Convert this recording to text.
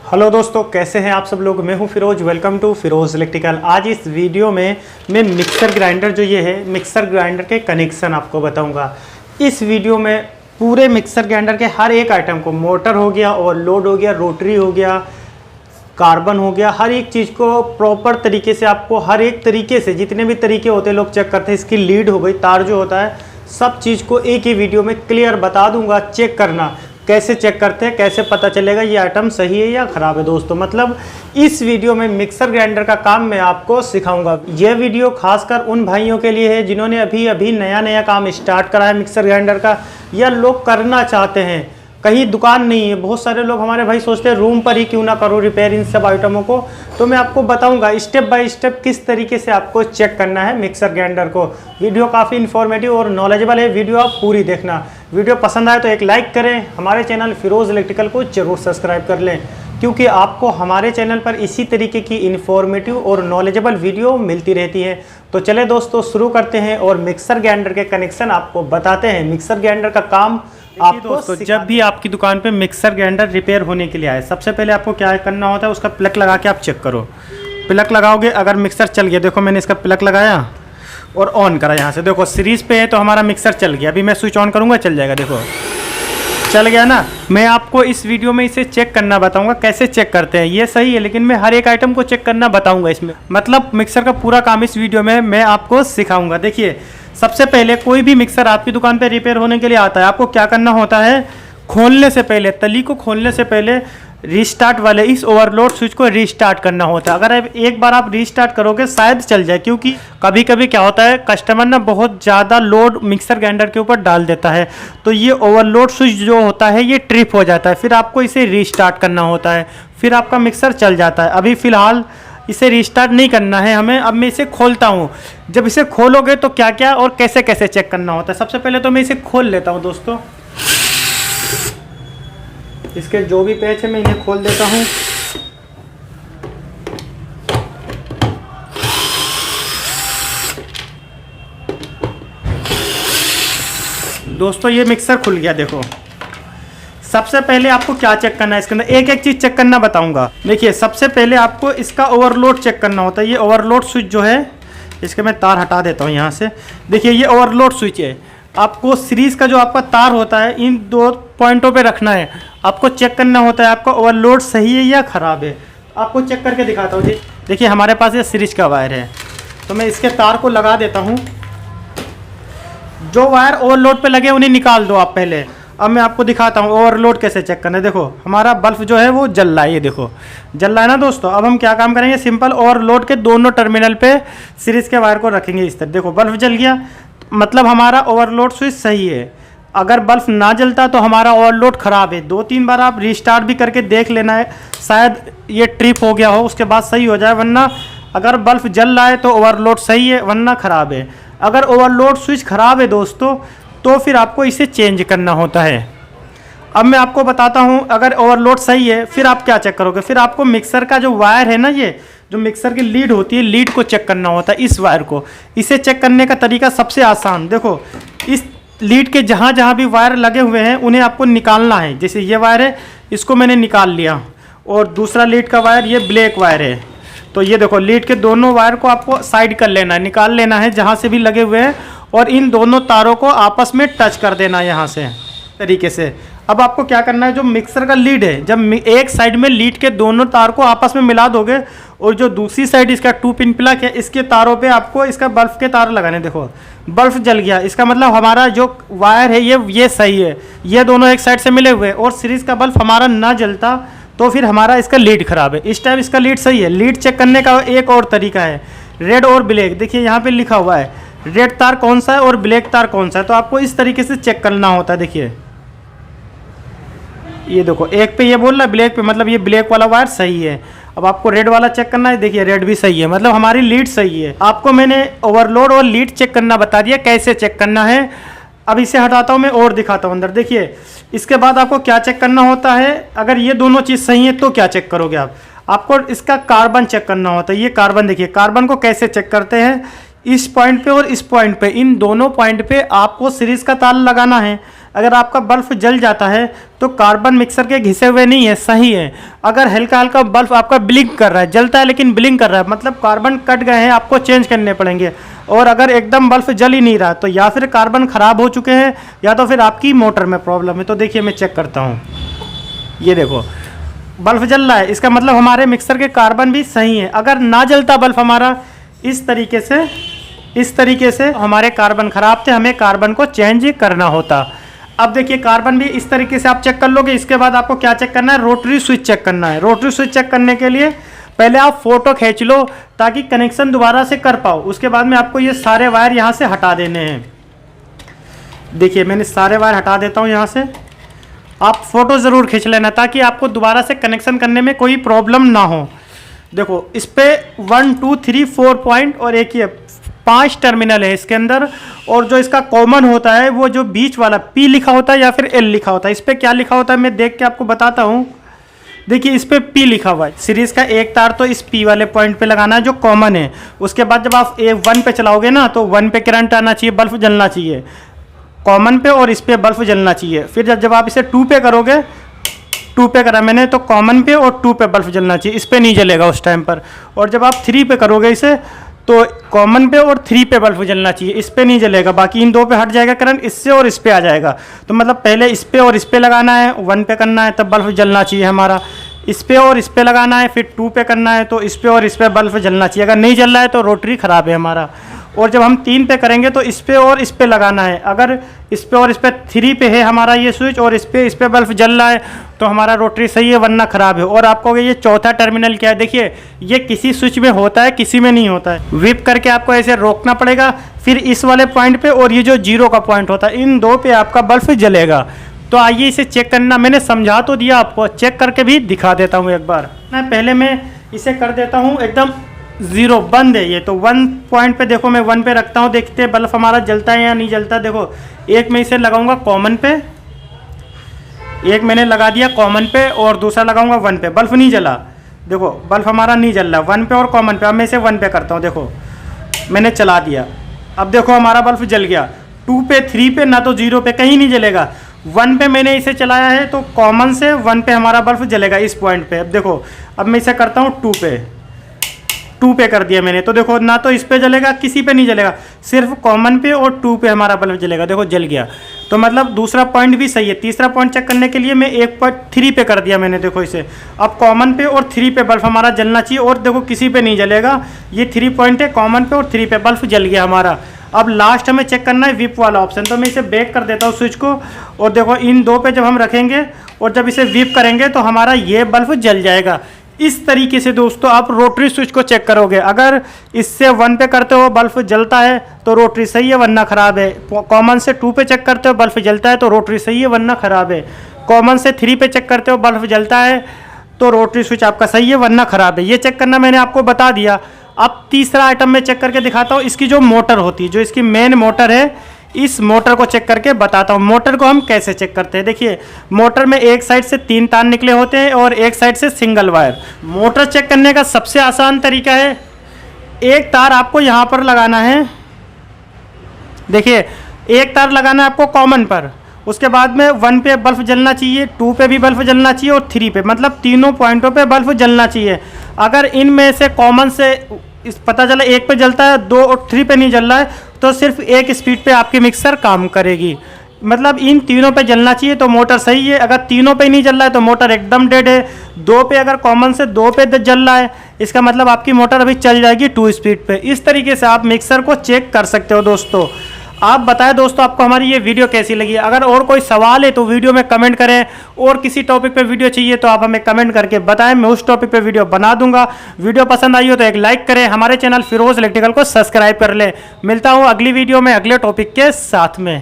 Hello दोस्तों, कैसे हैं आप सब लोग। मैं हूं Firoz. Welcome to Firoz electrical. आज इस वीडियो में मैं मिक्सर ग्राइंडर जो ये है मिक्सर ग्राइंडर के कनेक्शन आपको बताऊंगा। इस वीडियो में पूरे मिक्सर ग्राइंडर के हर एक आइटम को, मोटर हो गया, ओवरलोड हो गया, रोटरी हो गया, कार्बन हो गया, हर एक चीज़ को प्रॉपर तरीके से आपको हर एक तरीके से, जितने भी तरीके होते हैं लोग चेक करते हैं, इसकी लीड हो गई, तार जो होता है, सब चीज़ को एक ही वीडियो में क्लियर बता दूंगा। चेक करना कैसे चेक करते हैं, कैसे पता चलेगा ये आइटम सही है या ख़राब है। दोस्तों मतलब इस वीडियो में मिक्सर ग्राइंडर का काम मैं आपको सिखाऊंगा। ये वीडियो खासकर उन भाइयों के लिए है जिन्होंने अभी नया काम स्टार्ट करा है मिक्सर ग्राइंडर का, या लोग करना चाहते हैं, कहीं दुकान नहीं है। बहुत सारे लोग हमारे भाई सोचते हैं रूम पर ही क्यों ना करो रिपेयर इन सब आइटमों को। तो मैं आपको बताऊंगा स्टेप बाय स्टेप किस तरीके से आपको चेक करना है मिक्सर ग्राइंडर को। वीडियो काफ़ी इन्फॉर्मेटिव और नॉलेजेबल है, वीडियो आप पूरी देखना। वीडियो पसंद आए तो एक लाइक करें, हमारे चैनल फिरोज इलेक्ट्रिकल को जरूर सब्सक्राइब कर लें, क्योंकि आपको हमारे चैनल पर इसी तरीके की इन्फॉर्मेटिव और नॉलेजेबल वीडियो मिलती रहती है। तो चले दोस्तों शुरू करते हैं और मिक्सर ग्राइंडर के कनेक्शन आपको बताते हैं। मिक्सर ग्राइंडर का काम आपको दोस्तों, जब भी आपकी दुकान पे मिक्सर ग्राइंडर रिपेयर होने के लिए आए, सबसे पहले आपको क्या करना होता है, उसका प्लग लगा के आप चेक करो। प्लग लगाओगे, अगर मिक्सर चल गया, देखो मैंने इसका प्लग लगाया और ऑन करा, यहाँ से देखो सीरीज पे है तो हमारा मिक्सर चल गया। अभी मैं स्विच ऑन करूँगा, चल जाएगा, देखो चल गया ना। मैं आपको इस वीडियो में इसे चेक करना बताऊंगा, कैसे चेक करते हैं। ये सही है, लेकिन मैं हर एक आइटम को चेक करना बताऊंगा इसमें। मतलब मिक्सर का पूरा काम इस वीडियो में मैं आपको सिखाऊंगा। देखिए सबसे पहले कोई भी मिक्सर आपकी दुकान पे रिपेयर होने के लिए आता है, आपको क्या करना होता है, खोलने से पहले, तली को खोलने से पहले रीस्टार्ट वाले इस ओवरलोड स्विच को रीस्टार्ट करना होता है। अगर एक बार आप रीस्टार्ट करोगे शायद चल जाए, क्योंकि कभी कभी क्या होता है कस्टमर ना बहुत ज़्यादा लोड मिक्सर ग्राइंडर के ऊपर डाल देता है, तो ये ओवरलोड स्विच जो होता है ये ट्रिप हो जाता है, फिर आपको इसे रीस्टार्ट करना होता है, फिर आपका मिक्सर चल जाता है। अभी फ़िलहाल इसे रीस्टार्ट नहीं करना है हमें। अब मैं इसे खोलता हूँ। जब इसे खोलोगे तो क्या क्या और कैसे कैसे चेक करना होता है, सबसे पहले तो मैं इसे खोल लेता हूँ दोस्तों। इसके जो भी पेच है मैं इन्हें खोल देता हूँ। दोस्तों ये मिक्सर खुल गया, देखो। सबसे पहले आपको क्या चेक करना है, इसके अंदर एक एक चीज़ चेक करना बताऊंगा। देखिए सबसे पहले आपको इसका ओवरलोड चेक करना होता है। ये ओवरलोड स्विच जो है, इसके मैं तार हटा देता हूँ यहाँ से। देखिए ये ओवरलोड स्विच है। आपको सीरीज़ का जो आपका तार होता है इन दो पॉइंटों पे रखना है। आपको चेक करना होता है आपका ओवरलोड सही है या ख़राब है। आपको चेक करके दिखाता हूँ जी। देखिए हमारे पास ये सीरीज़ का वायर है, तो मैं इसके तार को लगा देता हूँ। जो वायर ओवरलोड पे लगे उन्हें निकाल दो आप पहले। अब मैं आपको दिखाता हूँ ओवरलोड कैसे चेक करना है। देखो हमारा बल्ब जो है वो जल रहा है, ये देखो जल रहा है ना दोस्तों। अब हम क्या काम करेंगे, सिंपल ओवरलोड के दोनों टर्मिनल पे सीरीज़ के वायर को रखेंगे इस तरह। देखो बल्ब जल गया, मतलब हमारा ओवरलोड स्विच सही है। अगर बल्ब ना जलता तो हमारा ओवरलोड ख़राब है। 2-3 बार आप रीस्टार्ट भी करके देख लेना है, शायद ये ट्रिप हो गया हो, उसके बाद सही हो जाए। वरना अगर बल्ब जल रहा है तो ओवरलोड सही है, वरना ख़राब है। अगर ओवरलोड स्विच ख़राब है दोस्तों तो फिर आपको इसे चेंज करना होता है। अब मैं आपको बताता हूँ, अगर ओवरलोड सही है फिर आप क्या चेक करोगे। फिर आपको मिक्सर का जो वायर है ना, ये जो मिक्सर की लीड होती है, लीड को चेक करना होता है, इस वायर को। इसे चेक करने का तरीका सबसे आसान, देखो इस लीड के जहाँ जहाँ भी वायर लगे हुए हैं उन्हें आपको निकालना है। जैसे ये वायर है, इसको मैंने निकाल लिया, और दूसरा लीड का वायर ये ब्लैक वायर है, तो ये देखो लीड के दोनों वायर को आपको साइड कर लेना है, निकाल लेना है जहाँ से भी लगे हुए हैं, और इन दोनों तारों को आपस में टच कर देना है यहाँ से तरीके से। अब आपको क्या करना है, जो मिक्सर का लीड है, जब एक साइड में लीड के दोनों तार को आपस में मिला दोगे, और जो दूसरी साइड इसका 2 पिन प्लग है, इसके तारों पे आपको इसका बल्ब के तार लगाने। देखो बल्ब जल गया, इसका मतलब हमारा जो वायर है ये सही है, ये दोनों एक साइड से मिले हुए, और सीरीज का बल्ब हमारा ना जलता तो फिर हमारा इसका लीड खराब है। इस टाइम इसका लीड सही है। लीड चेक करने का एक और तरीका है, रेड और ब्लैक। देखिए यहाँ पे लिखा हुआ है रेड तार कौन सा है और ब्लैक तार कौन सा है, तो आपको इस तरीके से चेक करना होता है। देखिए ये देखो एक पे ये बोल रहा है ब्लैक पे, मतलब ये ब्लैक वाला वायर सही है। अब आपको रेड वाला चेक करना है, देखिए रेड भी सही है, मतलब हमारी लीड सही है। आपको मैंने ओवरलोड और लीड चेक करना बता दिया, कैसे चेक करना है। अब इसे हटाता हूँ मैं और दिखाता हूँ अंदर। देखिए इसके बाद आपको क्या चेक करना होता है, अगर ये दोनों चीज़ सही है तो क्या चेक करोगे आपको इसका कार्बन चेक करना होता है। ये कार्बन, देखिए कार्बन को कैसे चेक करते हैं, इस पॉइंट पे और इस पॉइंट पे, इन दोनों पॉइंट पे आपको सीरीज का तार लगाना है। अगर आपका बल्ब जल जाता है तो कार्बन मिक्सर के घिसे हुए नहीं है, सही है। अगर हल्का हल्का बल्ब आपका ब्लिंक कर रहा है, जलता है लेकिन ब्लिंक कर रहा है, मतलब कार्बन कट गए हैं, आपको चेंज करने पड़ेंगे। और अगर एकदम बल्ब जल ही नहीं रहा तो या फिर कार्बन ख़राब हो चुके हैं या तो फिर आपकी मोटर में प्रॉब्लम है। तो देखिए मैं चेक करता हूँ, ये देखो बल्ब जल रहा है, इसका मतलब हमारे मिक्सर के कार्बन भी सही है। अगर ना जलता बल्ब हमारा इस तरीके से हमारे कार्बन ख़राब थे, हमें कार्बन को चेंज करना होता। अब देखिए कार्बन भी इस तरीके से आप चेक कर लोगे। इसके बाद आपको क्या चेक करना है, रोटरी स्विच चेक करना है। रोटरी स्विच चेक करने के लिए पहले आप फोटो खींच लो ताकि कनेक्शन दोबारा से कर पाओ। उसके बाद में आपको ये सारे वायर यहाँ से हटा देने हैं। देखिए मैंने सारे वायर हटा देता हूँ यहाँ से। आप फोटो ज़रूर खींच लेना ताकि आपको दोबारा से कनेक्शन करने में कोई प्रॉब्लम ना हो। देखो इस पर 1 2 3 4 पॉइंट और एक ये 5 टर्मिनल है इसके अंदर। और जो इसका कॉमन होता है वो जो बीच वाला P लिखा होता है या फिर L लिखा होता है। इस पर क्या लिखा होता है मैं देख के आपको बताता हूँ। देखिए इस पर P लिखा हुआ है। सीरीज़ का एक तार तो इस P वाले पॉइंट पे लगाना है जो कॉमन है। उसके बाद जब आप 1 पे चलाओगे ना तो 1 पे करंट आना चाहिए, बल्ब जलना चाहिए कॉमन पे, और इस पे बल्ब जलना चाहिए। फिर जब आप इसे 2 पे करोगे, 2 पे करा मैंने तो कॉमन पे और 2 पे बल्ब जलना चाहिए, इस पे नहीं जलेगा उस टाइम पर। और जब आप 3 पे करोगे इसे तो कॉमन पे और 3 पे बल्ब जलना चाहिए, इस पे नहीं जलेगा। बाकी इन 2 पे हट जाएगा करंट, इससे और इस पे आ जाएगा। तो मतलब पहले इस पे और इस पे लगाना है, 1 पे करना है तब बल्ब जलना चाहिए हमारा। इस पे और इस पे लगाना है, फिर 2 पे करना है तो इस पे और इस पे बल्ब जलना चाहिए। अगर नहीं जल रहा है तो रोटरी ख़राब है हमारा। और जब हम 3 पे करेंगे तो इस पे और इस पे लगाना है। अगर इस पे और इस पे 3 पे है हमारा ये स्विच और इस पे बल्ब जल रहा है तो हमारा रोटरी सही है, वरना ख़राब है। और आपको ये चौथा टर्मिनल क्या है, देखिए ये किसी स्विच में होता है किसी में नहीं होता है। व्हिप करके आपको ऐसे रोकना पड़ेगा, फिर इस वाले पॉइंट पे और ये जो 0 का पॉइंट होता है, इन 2 पे आपका बल्ब जलेगा। तो आइए इसे चेक करना। मैंने समझा तो दिया आपको, चेक करके भी दिखा देता हूँ एक बार। पहले मैं इसे कर देता हूँ एकदम 0 बंद है ये। तो 1 पॉइंट पे देखो मैं 1 पे रखता हूँ, देखते हैं बल्ब हमारा जलता है या नहीं जलता। देखो एक मैं इसे लगाऊंगा कॉमन पे, एक मैंने लगा दिया कॉमन पे और दूसरा लगाऊंगा 1 पे, बल्ब नहीं जला। देखो बल्ब हमारा नहीं जल रहा 1 पे और कॉमन पे। अब मैं इसे 1 पे करता हूँ, देखो मैंने चला दिया, अब देखो हमारा बल्ब जल गया। 2 पे 3 पे ना तो 0 पे कहीं नहीं जलेगा। 1 पे मैंने इसे चलाया है तो कॉमन से 1 पे हमारा बल्ब जलेगा इस पॉइंट पे। अब देखो अब मैं इसे करता हूँ 2 पे कर दिया मैंने, तो देखो ना तो इस पे जलेगा किसी पे नहीं जलेगा, सिर्फ कॉमन पे और 2 पे हमारा बल्ब जलेगा। देखो जल गया। तो मतलब दूसरा पॉइंट भी सही है। तीसरा पॉइंट चेक करने के लिए मैं 3 पे कर दिया मैंने, देखो इसे। अब कॉमन पे और 3 पे बल्ब हमारा जलना चाहिए और देखो किसी पे नहीं जलेगा। ये 3 पॉइंट है कॉमन पे और 3 पे बल्ब जल गया हमारा। अब लास्ट हमें चेक करना है व्हिप वाला ऑप्शन। तो मैं इसे बैक कर देता हूँ स्विच को, और देखो इन 2 पे जब हम रखेंगे और जब इसे व्हिप करेंगे तो हमारा ये बल्ब जल जाएगा। इस तरीके से दोस्तों आप रोटरी स्विच को चेक करोगे। अगर इससे 1 पे करते हो बल्ब जलता है तो रोटरी सही है वरना ख़राब है। कॉमन से 2 पे चेक करते हो बल्ब जलता है तो रोटरी सही है वरना ख़राब है। कॉमन से 3 पे चेक करते हो बल्ब जलता है तो रोटरी स्विच आपका सही है वरना ख़राब है। ये चेक करना मैंने आपको बता दिया। अब तीसरा आइटम मैं चेक करके दिखाता हूँ। इसकी जो मोटर होती है, जो इसकी मेन मोटर है, इस मोटर को चेक करके बताता हूँ। मोटर को हम कैसे चेक करते हैं, देखिए मोटर में एक साइड से 3 तार निकले होते हैं और एक साइड से सिंगल वायर। मोटर चेक करने का सबसे आसान तरीका है, एक तार आपको यहाँ पर लगाना है। देखिए एक तार लगाना है आपको कॉमन पर, उसके बाद में 1 पे बल्ब जलना चाहिए, 2 पे भी बल्ब जलना चाहिए और 3 पे, मतलब तीनों पॉइंटों पे बल्ब जलना चाहिए। अगर इनमें से कॉमन से इस पता चला 1 पे जलता है 2 और 3 पे नहीं जल रहा है तो सिर्फ 1 स्पीड पे आपकी मिक्सर काम करेगी। मतलब इन तीनों पे जलना चाहिए तो मोटर सही है। अगर तीनों पे नहीं जल रहा है तो मोटर एकदम डेड है। 2 पे अगर कॉमन से 2 पे जल रहा है इसका मतलब आपकी मोटर अभी चल जाएगी 2 स्पीड पे। इस तरीके से आप मिक्सर को चेक कर सकते हो दोस्तों। आप बताएं दोस्तों आपको हमारी ये वीडियो कैसी लगी। अगर और कोई सवाल है तो वीडियो में कमेंट करें, और किसी टॉपिक पे वीडियो चाहिए तो आप हमें कमेंट करके बताएं, मैं उस टॉपिक पे वीडियो बना दूंगा। वीडियो पसंद आई हो तो एक लाइक करें, हमारे चैनल फिरोज इलेक्ट्रिकल को सब्सक्राइब कर लें। मिलता हूँ अगली वीडियो में अगले टॉपिक के साथ में।